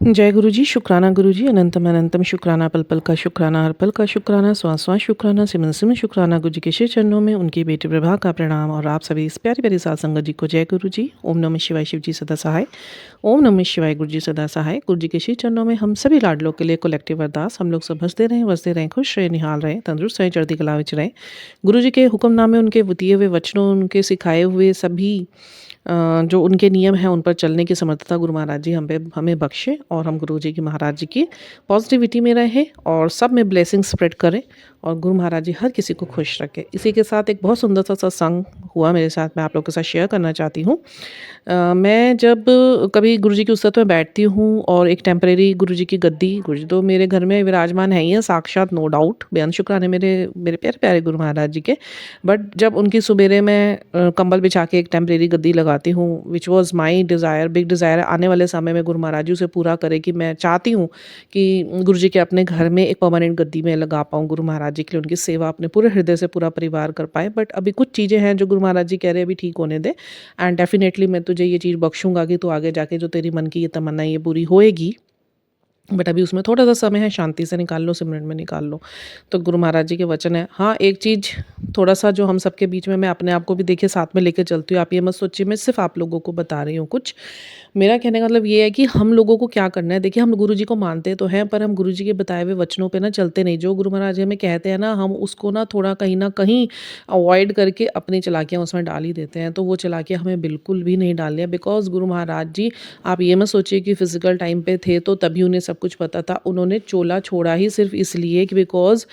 जय गुरु जी, शुक्राना गुरु जी, अनंतम अनंतम शुक्राना, पल पल का शुक्राना, हर पल का शुक्राना, श्वास श्वास शुक्राना, सिमन सिमन शुक्राना। गुरु जी के श्री चरणों में उनकी बेटी प्रभा का प्रणाम और आप सभी इस प्यारी प्यारी साथ संगत जी को जय गुरु जी। ओम नमः शिवाय, शिव जी सदा सहाय। ओम नमः शिवाय, गुरु जी सदा सहाय। गुरु जी के श्री चरणों में हम सभी लाडलों के लिए कलेक्टिव अरदास। हम लोग सब हंसते रहें, बसते रहें, खुश रहें, निहाल रहें, तंदुरुस्त रहें, चढ़ती कला विच रहें। गुरु जी के हुक्मनामे, उनके दिए हुए वचनों, उनके सिखाए हुए सभी जो उनके नियम हैं उन पर चलने की समर्थता गुरु महाराज जी हमें बख्शे और हम गुरु जी की महाराज जी की पॉजिटिविटी में रहें और सब में ब्लेसिंग स्प्रेड करें और गुरु महाराज जी हर किसी को खुश रखें। इसी के साथ एक बहुत सुंदर सा सत्संग हुआ मेरे साथ, मैं आप लोगों के साथ शेयर करना चाहती हूँ। मैं जब कभी गुरु जी की उस्तत में बैठती हूँ और एक टेम्परेरी गुरु जी की गद्दी, गुरु जी तो मेरे घर में विराजमान है ही हैं साक्षात, नो डाउट, बेअंत शुक्राने मेरे मेरे प्यारे प्यारे गुरु महाराज जी के। बट जब उनकी सुबेरे मैं कंबल बिछा के एक टेम्परेरी गद्दी लगाती हूँ, which was my desire, big desire आने वाले समय में गुरु महाराज जी उसे पूरा करे कि मैं चाहती हूँ कि गुरु जी के अपने घर में एक परमानेंट गद्दी में लगा पाऊँ गुरु महाराज जी के लिए, उनकी सेवा अपने पूरे हृदय से पूरा परिवार कर पाए। बट अभी कुछ चीज़ें हैं जो गुरु महाराज जी कह रहे हैं अभी ठीक होने दे, एंड डेफिनेटली मैं तुझे ये चीज़ बख्शूंगा कि तू आगे जाके जो तेरी मन की ये तमन्ना ये पूरी होएगी। बट अभी उसमें थोड़ा सा समय है, शांति से निकाल लो, सिमरन में निकाल लो। तो गुरु महाराज जी के वचन है। हाँ, एक चीज़ थोड़ा सा जो हम सबके बीच में, मैं अपने आप को भी देखिए साथ में लेके चलती हूँ, आप ये मत सोचिए मैं सिर्फ आप लोगों को बता रही हूँ कुछ। मेरा कहने का मतलब ये है कि हम लोगों को क्या करना है। देखिए हम गुरु जी को मानते तो हैं, पर हम गुरु जी के बताए हुए वचनों पे ना चलते नहीं। जो गुरु महाराज जी हमें कहते हैं ना, हम उसको ना थोड़ा कहीं न कहीं अवॉइड करके अपनी चालाकियाँ उसमें डाल ही देते हैं। तो वो चालाकियाँ हमें बिल्कुल भी नहीं डालनी है, बिकॉज़ गुरु महाराज जी, आप ये मत सोचिए कि फिज़िकल टाइम पे थे तो तभी उन्हें सब कुछ पता था। उन्होंने चोला छोड़ा ही सिर्फ़ इसलिए कि because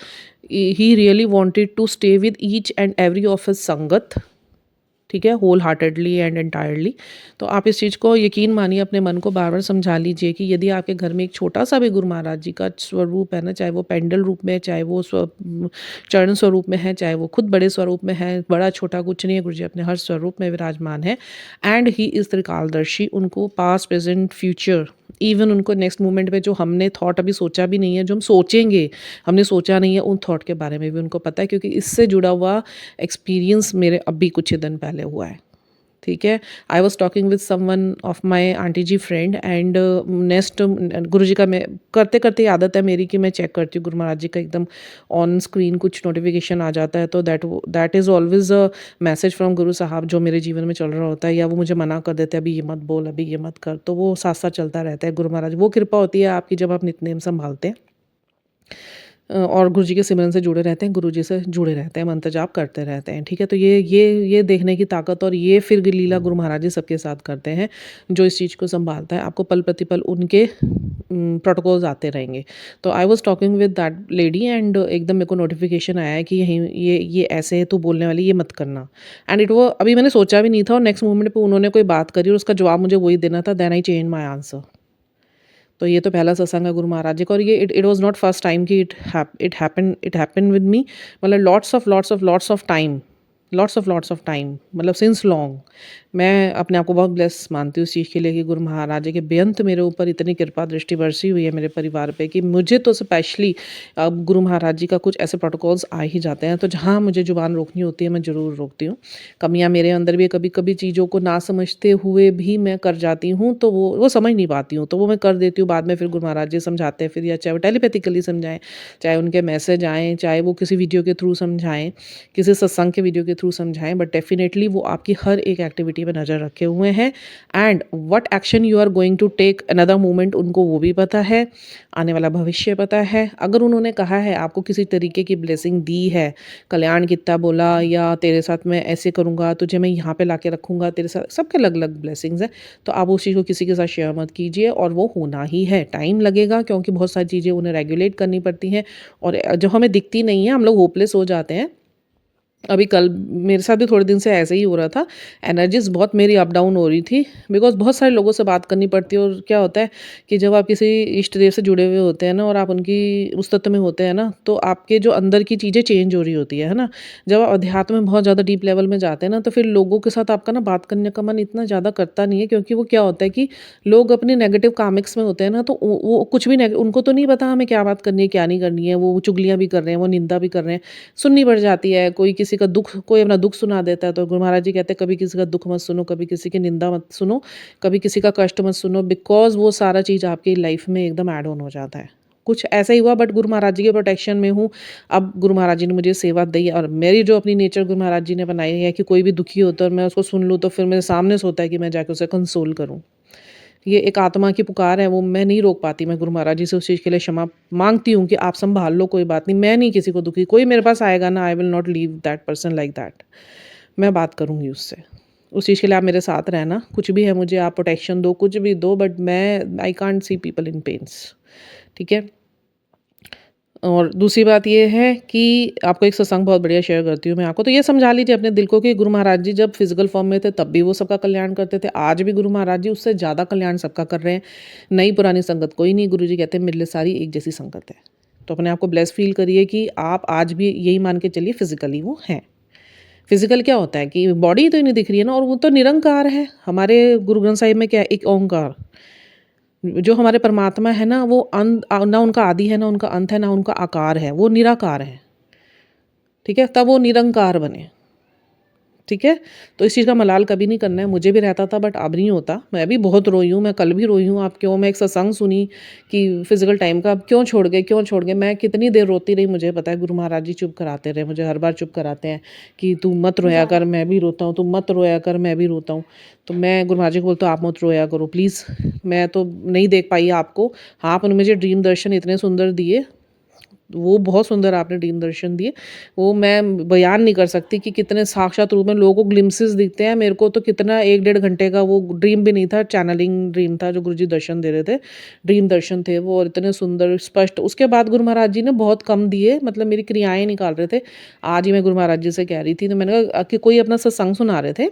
he really wanted to stay with each and every of his संगत, ठीक है, होल हार्टेडली एंड एंटायरली। तो आप इस चीज़ को यकीन मानिए, अपने मन को बार बार समझा लीजिए कि यदि आपके घर में एक छोटा सा भी गुरु महाराज जी का स्वरूप है ना, चाहे वो पेंडल रूप में है, चाहे वो चरण स्वरूप में है, चाहे वो खुद बड़े स्वरूप में है, बड़ा छोटा कुछ नहीं है, गुरु जी अपने हर स्वरूप में विराजमान है। एंड ही इज़ त्रिकालदर्शी, उनको पास्ट प्रेजेंट फ्यूचर, इवन उनको नेक्स्ट मोमेंट में जो हमने थॉट अभी सोचा भी नहीं है, जो हम सोचेंगे, हमने सोचा नहीं है, उन थॉट के बारे में भी उनको पता है, क्योंकि इससे जुड़ा हुआ एक्सपीरियंस मेरे अभी कुछ ही दिन पहले हुआ है। ठीक है, I was talking with someone of my aunty ji friend and next Guru ji का, मैं करते करते आदत है मेरी कि मैं चेक करती हूँ गुरु महाराज जी का एकदम ऑन स्क्रीन कुछ नोटिफिकेशन आ जाता है, तो that is always a message from गुरु साहब जो मेरे जीवन में चल रहा होता है, या वो मुझे मना कर देते हैं अभी ये मत बोल, अभी ये मत कर, तो वो साथ साथ चलता रहता है। गुरु महाराज, वो कृपा होती है आपकी जब आप नित्यनेम संभालते हैं और गुरु जी के सिमरन से जुड़े रहते हैं, गुरु जी से जुड़े रहते हैं, मंत्र जाप करते रहते हैं। ठीक है, तो ये देखने की ताकत और ये फिर लीला गुरु महाराज जी सबके साथ करते हैं, जो इस चीज़ को संभालता है। आपको पल प्रतिपल उनके प्रोटोकॉल्स आते रहेंगे। तो I was talking with that lady and एकदम मेरे को नोटिफिकेशन आया है कि यहीं ये ऐसे है, तू बोलने वाली, ये मत करना। एंड इट वो अभी मैंने सोचा भी नहीं था और नेक्स्ट मोमेंट पे उन्होंने कोई बात करी और उसका जवाब मुझे वही देना था। Then I change my answer. तो ये तो पहला सत्संग है गुरु महाराज जी का, और ये it was not first time कि इट हैपेंड विद मी। मतलब लॉट्स ऑफ टाइम, मतलब सिंस लॉन्ग। मैं अपने आप को बहुत ब्लेस मानती हूँ उस चीज़ के लिए कि गुरु महाराज जी के बेअंत मेरे ऊपर इतनी कृपा दृष्टि बरसी हुई है मेरे परिवार पे, कि मुझे तो स्पेशली अब गुरु महाराज जी का कुछ ऐसे प्रोटोकॉल्स आ ही जाते हैं, तो जहाँ मुझे जुबान रोकनी होती है मैं ज़रूर रोकती हूँ। कमियाँ मेरे अंदर भी, कभी कभी चीज़ों को ना समझते हुए भी मैं कर जाती हूँ, तो वो समझ नहीं पाती हूँ, तो वो मैं कर देती हूँ। बाद में फिर गुरु महाराज जी समझाते हैं, फिर या चाहे वो टेलीपैथिकली समझाएं, चाहे उनके मैसेज आएँ, चाहे वो किसी वीडियो के थ्रू समझाएं, किसी सत्संग के वीडियो के थ्रू समझाएं, बट डेफिनेटली वो आपकी हर एक एक्टिविटी पर नज़र रखे हुए हैं। And what action you are going to take another moment, उनको वो भी पता है, आने वाला भविष्य पता है। अगर उन्होंने कहा है, आपको किसी तरीके की ब्लेसिंग दी है, कल्याण कितना बोला, या तेरे साथ मैं ऐसे करूँगा, तुझे मैं यहाँ पे लाके रखूँगा, तेरे साथ, सबके अलग अलग ब्लेसिंग्स हैं, तो आप उस चीज़ को किसी के साथ शेयर मत कीजिए। और वो होना ही है, टाइम लगेगा, क्योंकि बहुत सारी चीज़ें उन्हें रेगुलेट करनी पड़ती हैं और जो हमें दिखती नहीं है, हम लोग होपलेस हो जाते हैं। अभी कल मेरे साथ भी थोड़े दिन से ऐसे ही हो रहा था, एनर्जीज़ बहुत मेरी अप डाउन हो रही थी, बिकॉज़ बहुत सारे लोगों से बात करनी पड़ती है। और क्या होता है कि जब आप किसी इष्ट देव से जुड़े हुए होते हैं ना, और आप उनकी उस तत्व में होते हैं ना, तो आपके जो अंदर की चीज़ें चेंज हो रही होती है ना। जब आप अध्यात्म में बहुत ज़्यादा डीप लेवल में जाते हैं ना, तो फिर लोगों के साथ आपका ना बात करने का मन इतना ज़्यादा करता नहीं है, क्योंकि वो क्या होता है कि लोग अपने नेगेटिव कामिक्स में होते हैं ना, तो वो कुछ भी उनको तो नहीं पता हमें क्या बात करनी है, क्या नहीं करनी है। वो चुगलियाँ भी कर रहे हैं, वो निंदा भी कर रहे हैं, सुननी पड़ जाती है। कोई किसी किसी का दुख, कोई अपना दुख सुना देता है तो गुरु महाराज जी कहते हैं कभी किसी का दुख मत सुनो, कभी किसी की निंदा मत सुनो, कभी किसी का कष्ट मत सुनो, बिकॉज वो सारा चीज़ आपकी लाइफ में एकदम ऐड ऑन हो जाता है। कुछ ऐसा ही हुआ, बट गुरु महाराज जी के प्रोटेक्शन में हूँ। अब गुरु महाराज जी ने मुझे सेवा दी, और मेरी जो अपनी नेचर गुरु महाराज जी ने बनाई है कि कोई भी दुखी होता है और मैं उसको सुन लूँ तो फिर मेरे सामने से होता है कि मैं जाके उसे कंसोल करूँ। ये एक आत्मा की पुकार है, वो मैं नहीं रोक पाती। मैं गुरु महाराज जी से उस चीज़ के लिए क्षमा मांगती हूँ कि आप संभाल लो, कोई बात नहीं, मैं नहीं किसी को दुखी, कोई मेरे पास आएगा ना, I will not leave that person like that. मैं बात करूँगी उससे, उस चीज़ के लिए आप मेरे साथ रहना, कुछ भी है मुझे आप प्रोटेक्शन दो, कुछ भी दो, बट मैं I can't see people in pains, ठीक है। और दूसरी बात ये है कि आपको एक सत्संग बहुत बढ़िया शेयर करती हूँ मैं आपको। तो ये समझा लीजिए अपने दिल को कि गुरु महाराज जी जब फिजिकल फॉर्म में थे तब भी वो सबका कल्याण करते थे, आज भी गुरु महाराज जी उससे ज़्यादा कल्याण सबका कर रहे हैं। नई पुरानी संगत कोई नहीं, गुरु जी कहते हैं मेरे लिए सारी एक जैसी संगत है। तो अपने आप को ब्लेस फील करिए कि आप आज भी यही मान के चलिए फिजिकली वो हैं। फिजिकल क्या होता है कि बॉडी तो ही नहीं दिख रही है ना, और वो तो निरंकार है। हमारे गुरु ग्रंथ साहिब में क्या है, एक ओंकार, जो हमारे परमात्मा है ना, वो ना उनका आदि है, ना उनका अंत है, ना उनका आकार है, वो निराकार है, ठीक है। तब वो निरंकार बने, ठीक है। तो इस चीज़ का मलाल कभी नहीं करना है। मुझे भी रहता था बट अब नहीं होता। मैं भी बहुत रोई हूँ, मैं कल भी रोई हूँ। आप क्यों, मैं एक सत्संग सुनी कि फिजिकल टाइम का क्यों छोड़ गए, क्यों छोड़ गए। मैं कितनी देर रोती रही मुझे पता है। गुरु महाराज जी चुप कराते रहे मुझे, हर बार चुप कराते हैं कि तू मत रोया कर, मैं भी रोता हूँ, तू मत रोया कर, मैं भी रोता हूँ। तो मैं गुरु महाराज जी को बोलता हूँ आप मत रोया करो प्लीज़, मैं तो नहीं देख पाई आपको। हाँ, आपने मुझे ड्रीम दर्शन इतने सुंदर दिए, वो बहुत सुंदर आपने ड्रीम दर्शन दिए, वो मैं बयान नहीं कर सकती कि कितने साक्षात रूप में लोगों को ग्लिम्सेस दिखते हैं। मेरे को तो कितना 1 डेढ़ घंटे का वो ड्रीम भी नहीं था, चैनलिंग ड्रीम था जो गुरुजी दर्शन दे रहे थे, ड्रीम दर्शन थे वो, और इतने सुंदर स्पष्ट। उसके बाद गुरु महाराज जी ने बहुत कम दिए, मतलब मेरी क्रियाएँ निकाल रहे थे। आज ही मैं गुरु महाराज जी से कह रही थी, तो मैंने कहा कि कोई अपना सत्संग सुना रहे थे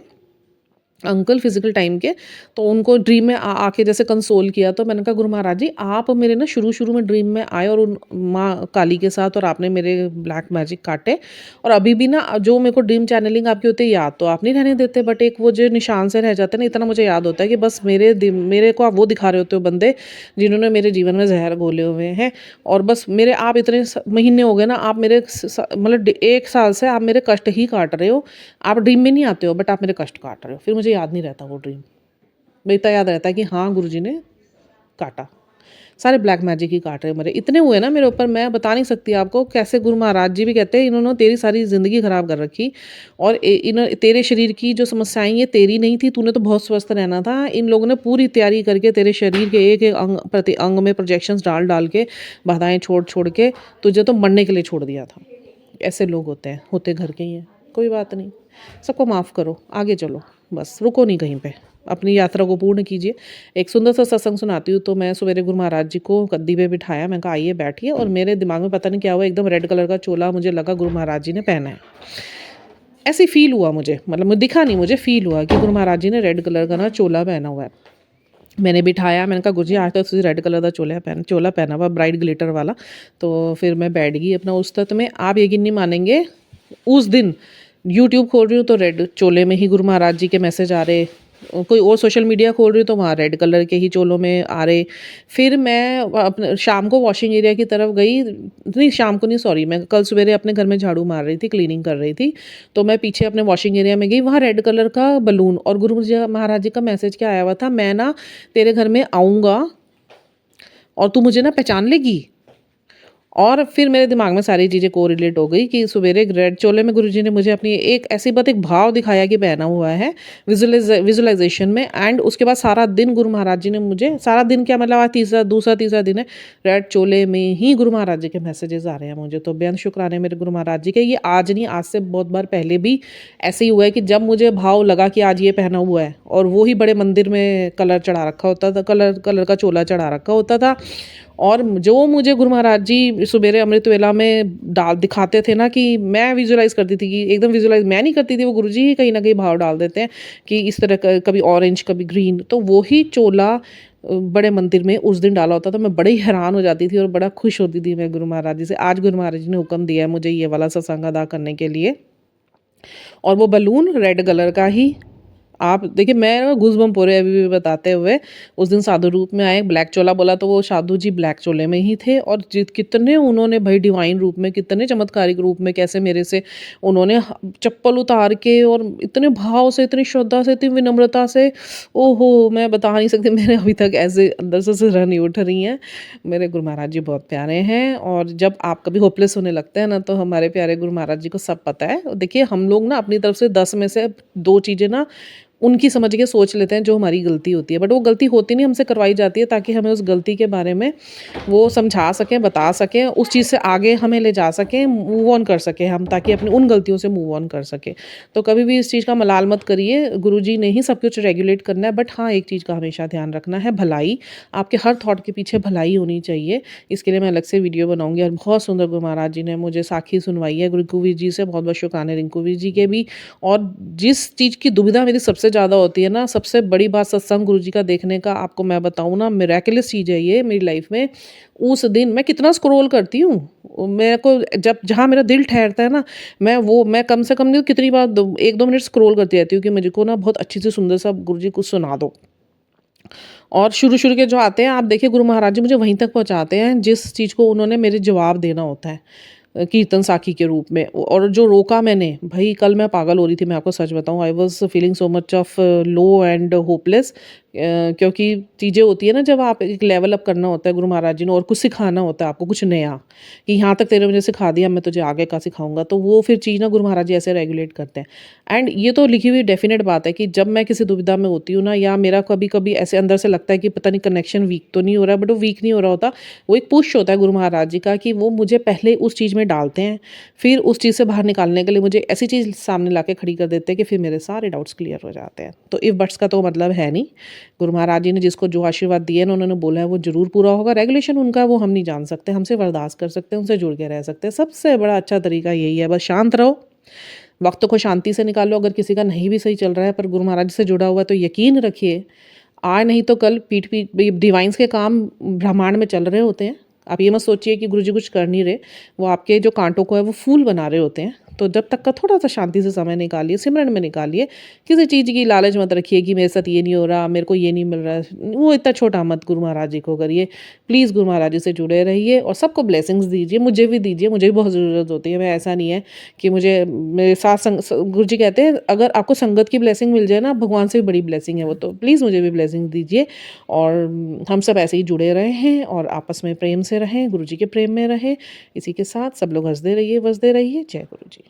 अंकल फिजिकल टाइम के, तो उनको ड्रीम में आके जैसे कंसोल किया। तो मैंने कहा गुरु महाराज जी आप मेरे ना शुरू में ड्रीम में आए और उन माँ काली के साथ, और आपने मेरे ब्लैक मैजिक काटे, और अभी भी ना जो मेरे को ड्रीम चैनलिंग आपकी होती है याद तो आप नहीं रहने देते, बट एक वो जो निशान से रह जाते हैं ना, इतना मुझे याद होता है कि बस मेरे को आप वो दिखा रहे होते हो बंदे जिन्होंने मेरे जीवन में जहर घोले हुए हैं, और बस मेरे आप इतने महीने हो गए ना, आप मेरे मतलब 1 साल से आप मेरे कष्ट ही काट रहे हो। आप ड्रीम में नहीं आते हो बट आप मेरे कष्ट काट रहे हो। फिर मुझे याद नहीं रहता वो ड्रीम, मुझे इतना याद रहता है कि हाँ गुरुजी ने काटा, सारे ब्लैक मैजिक ही काट रहे मेरे। इतने हुए ना मेरे ऊपर, मैं बता नहीं सकती आपको कैसे। गुरु महाराज जी भी कहते हैं इन्होंने तेरी सारी ज़िंदगी ख़राब कर रखी, और इन तेरे शरीर की जो समस्याएं ये तेरी नहीं थी, तूने तो बहुत स्वस्थ रहना था। इन लोगों ने पूरी तैयारी करके तेरे शरीर के एक एक अंग प्रति अंग में प्रोजेक्शंस डाल डाल के, बाधाएँ छोड़ छोड़ के तुझे तो मरने के लिए छोड़ दिया था। ऐसे लोग होते हैं, होते घर के ही हैं। कोई बात नहीं, सबको माफ़ करो, आगे चलो, बस रुको नहीं कहीं पे, अपनी यात्रा को पूर्ण कीजिए। एक सुंदर सा सत्संग सुनाती हूँ। तो मैं सवेरे गुरु महाराज जी को गद्दी पे बिठाया, मैं कहा आइए बैठिए, और मेरे दिमाग में पता नहीं क्या हुआ, एकदम रेड कलर का चोला मुझे लगा गुरु महाराज जी ने पहना है। ऐसे फील हुआ मुझे, मतलब मुझे दिखा नहीं, मुझे फील हुआ कि गुरु महाराज जी ने रेड कलर का ना चोला पहना हुआ है। मैंने बिठाया, मैंने कहा गुरुजी आज तक तुझे रेड कलर का चोला पहना हुआ, ब्राइट ग्लिटर वाला। तो फिर मैं बैठ गई अपना उस तत्व में। आप यकीन नहीं मानेंगे, उस दिन यूट्यूब खोल रही हूँ तो रेड चोले में ही गुरु महाराज जी के मैसेज आ रहे, कोई और सोशल मीडिया खोल रही हूँ तो वहाँ रेड कलर के ही चोलों में आ रहे। फिर मैं अपने शाम को वॉशिंग एरिया की तरफ गई, नहीं शाम को नहीं, सॉरी, मैं कल सवेरे अपने घर में झाड़ू मार रही थी, क्लीनिंग कर रही थी। तो मैं पीछे अपने वॉशिंग एरिया में गई, वहाँ रेड कलर का बलून, और गुरु जी महाराज जी का मैसेज क्या आया हुआ था, मैं ना तेरे घर में आऊँगा और तू मुझे ना पहचान लेगी। और फिर मेरे दिमाग में सारी चीज़ें कोरिलेट हो गई कि सवेरे रेड चोले में गुरुजी ने मुझे अपनी एक ऐसी बात, एक भाव दिखाया कि पहना हुआ है विजुअलाइजेशन में। एंड उसके बाद सारा दिन गुरु महाराज जी ने मुझे, सारा दिन क्या मतलब आज दूसरा तीसरा दिन है, रेड चोले में ही गुरु महाराज जी के मैसेजेस आ रहे हैं मुझे। तो बेहद शुक्राने मेरे गुरु महाराज जी के। ये आज नहीं, आज से बहुत बार पहले भी ऐसे ही हुआ है कि जब मुझे भाव लगा कि आज ये पहना हुआ है, और वो ही बड़े मंदिर में कलर चढ़ा रखा होता था, कलर का चोला चढ़ा रखा होता था। और जो मुझे गुरु महाराज जी सुबेरे अमृत वेला में डाल दिखाते थे ना, कि मैं विजुलाइज़ करती थी, कि एकदम विजुलाइज़ मैं नहीं करती थी, वो गुरुजी ही कहीं ना कहीं भाव डाल देते हैं कि इस तरह का, कभी ऑरेंज कभी ग्रीन। तो वो ही चोला बड़े मंदिर में उस दिन डाला होता था। मैं बड़ी हैरान हो जाती थी और बड़ा खुश होती थी मैं गुरु महाराज जी से। आज गुरु महाराज जी ने हुक्म दिया है मुझे ये वाला सत्संग अदा करने के लिए, और वो बलून रेड कलर का ही आप देखिए मैं ना गूज़बम्प हो रहे हैं अभी-भी बताते हुए। उस दिन साधु रूप में आए, ब्लैक चोला बोला तो वो साधु जी ब्लैक चोले में ही थे और जित कितने उन्होंने भई डिवाइन रूप में, कितने चमत्कारिक रूप में कैसे मेरे से उन्होंने चप्पल उतार के और इतने भाव से, इतनी श्रद्धा से, इतनी विनम्रता से, ओहो! मैं बता नहीं सकती मेरे अभी तक ऐसे अंदर से सिरहन नहीं उठ रही हैं। मेरे गुरु महाराज जी बहुत प्यारे हैं और जब आप कभी होपलेस होने लगते हैं ना, तो हमारे प्यारे गुरु महाराज जी को सब पता है। देखिए हम लोग ना अपनी तरफ से 10 में से 2 चीज़ें ना उनकी समझ के सोच लेते हैं जो हमारी गलती होती है, बट वो गलती होती नहीं, हमसे करवाई जाती है ताकि हमें उस गलती के बारे में वो समझा सकें, बता सकें, उस चीज़ से आगे हमें ले जा सकें, मूव ऑन कर सकें हम, ताकि अपनी उन गलतियों से मूव ऑन कर सकें। तो कभी भी इस चीज़ का मलाल मत करिए, गुरुजी ने ही सब कुछ रेगुलेट करना है, बट हाँ, एक चीज़ का हमेशा ध्यान रखना है, भलाई। आपके हर थॉट के पीछे भलाई होनी चाहिए। इसके लिए मैं अलग से वीडियो बनाऊँगी और बहुत सुंदर गुरु महाराज जी ने मुझे साखी सुनवाई है रिंकूवीर जी से, बहुत-बहुत शुक्राने रिंकूवीर जी के भी। और जिस चीज़ की दुविधा मेरी सबसे ज़्यादा होती है ना, सबसे बड़ी बात सत्संग गुरुजी का देखने का आपको मैं बताऊँ ना, मिरेकलस चीज़ है ये मेरी लाइफ में। उस दिन मैं कितना स्क्रॉल करती हूँ, मेरे को जब जहाँ मेरा दिल ठहरता है ना, मैं कम से कम नहीं तो कितनी बार 1-2 मिनट स्क्रॉल करती रहती हूँ कि मुझको ना बहुत अच्छी सी सुंदर सा गुरुजी कुछ सुना दो। और शुरू-शुरू के जो आते हैं, आप देखिए गुरु महाराज जी मुझे वहीं तक पहुँचाते हैं जिस चीज़ को उन्होंने मेरे जवाब देना होता है। कीर्तन साखी के रूप में और जो रोका मैंने, भई कल मैं पागल हो रही थी, मैं आपको सच बताऊँ, I was feeling so much of low and hopeless. क्योंकि चीज़ें होती है ना, जब आप एक लेवल अप करना होता है गुरु महाराज जी ने और कुछ सिखाना होता है आपको कुछ नया, कि यहाँ तक तेरे मुझे सिखा दिया, मैं तुझे आगे का सिखाऊँगा, तो वो फिर चीज़ ना गुरु महाराज जी ऐसे रेगुलेट करते हैं। एंड ये तो लिखी हुई डेफ़िनेट बात है कि जब मैं किसी दुविधा में होती हूँ ना, या मेरा कभी-कभी ऐसे अंदर से लगता है कि पता नहीं कनेक्शन वीक तो नहीं हो रहा है, बट वो वीक नहीं हो रहा होता। वो एक पुश होता है गुरु महाराज जी का कि वो मुझे पहले उस चीज़ में डालते हैं, फिर उस चीज़ से बाहर निकालने के लिए मुझे ऐसी चीज़ सामने लाके खड़ी कर देते हैं कि फिर मेरे सारे डाउट्स क्लियर हो जाते हैं। तो इफ बट्स का तो मतलब है नहीं। गुरु महाराज जी ने जिसको जो आशीर्वाद दिए ना, उन्होंने बोला है वो ज़रूर पूरा होगा। रेगुलेशन उनका वो हम नहीं जान सकते, हम सिर्फ़ अरदास कर सकते हैं, उनसे जुड़ के रह सकते हैं। सबसे बड़ा अच्छा तरीका यही है, बस शांत रहो, वक़्त को शांति से निकालो। अगर किसी का नहीं भी सही चल रहा है पर गुरु महाराज से जुड़ा हुआ है तो यकीन रखिए, आज नहीं तो कल पीठ पीठ डिवाइन्स के काम ब्रह्मांड में चल रहे होते हैं। आप ये मत सोचिए कि गुरुजी कुछ कर नहीं रहे, वो आपके जो काँटों को है वो फूल बना रहे होते हैं। तो जब तक का थोड़ा-सा शांति से समय निकालिए, सिमरन में निकालिए। किसी चीज़ की लालच मत रखिए कि मेरे साथ ये नहीं हो रहा, मेरे को ये नहीं मिल रहा है। वो इतना छोटा मत गुरु महाराज जी को करिए। प्लीज़ गुरु महाराज जी से जुड़े रहिए और सबको ब्लेसिंग्स दीजिए, मुझे भी दीजिए, मुझे भी बहुत ज़रूरत होती है। मैं ऐसा नहीं है कि मुझे मेरे साथ गुरुजी कहते हैं अगर आपको संगत की ब्लेसिंग मिल जाए ना, भगवान से भी बड़ी ब्लेसिंग है वो, तो प्लीज़ मुझे भी ब्लेसिंग दीजिए। और हम सब ऐसे ही जुड़े रहें और आपस में प्रेम से रहें, गुरुजी के प्रेम में रहें। इसी के साथ सब लोग हँसते रहिए, बसते रहिए। जय गुरु जी।